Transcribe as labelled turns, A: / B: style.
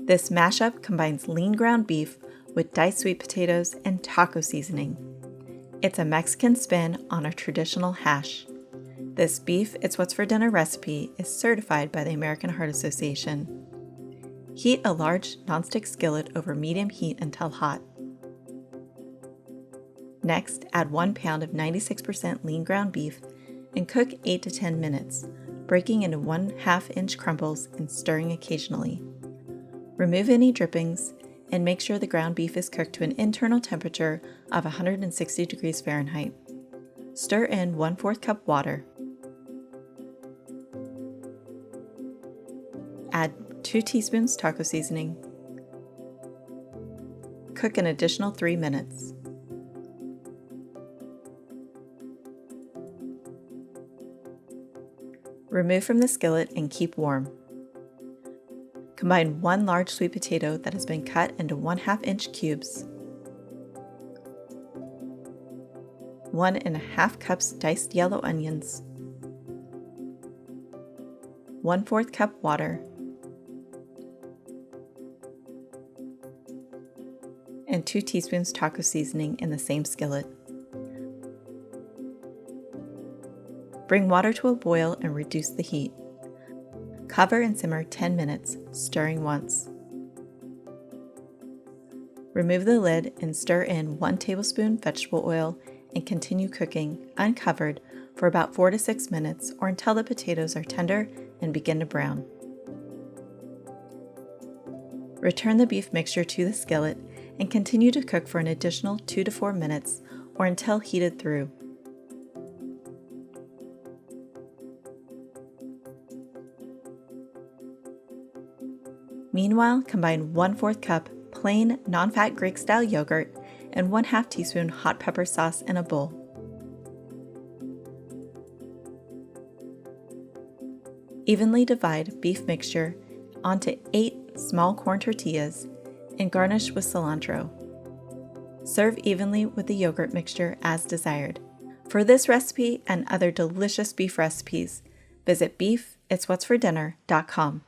A: This mashup combines lean ground beef with diced sweet potatoes and taco seasoning. It's a Mexican spin on a traditional hash. This Beef, It's What's for Dinner recipe is certified by the American Heart Association. Heat a large nonstick skillet over medium heat until hot. Next, add 1 pound of 96% lean ground beef and cook 8 to 10 minutes, breaking into 1/2 inch crumbles and stirring occasionally. Remove any drippings and make sure the ground beef is cooked to an internal temperature of 160 degrees Fahrenheit. Stir in 1/4 cup water. Add 2 teaspoons taco seasoning. Cook an additional 3 minutes. Remove from the skillet and keep warm. Combine 1 large sweet potato that has been cut into 1/2 inch cubes, 1½ cups diced yellow onions, 1/4 cup water, and 2 teaspoons taco seasoning in the same skillet. Bring water to a boil and reduce the heat. Cover and simmer 10 minutes, stirring once. Remove the lid and stir in 1 tablespoon vegetable oil and continue cooking, uncovered, for about 4 to 6 minutes or until the potatoes are tender and begin to brown. Return the beef mixture to the skillet and continue to cook for an additional 2 to 4 minutes or until heated through. Meanwhile, combine 1/4 cup plain non-fat Greek-style yogurt and 1/2 teaspoon hot pepper sauce in a bowl. Evenly divide beef mixture onto 8 small corn tortillas and garnish with cilantro. Serve evenly with the yogurt mixture as desired. For this recipe and other delicious beef recipes, visit beefitswhatsfordinner.com.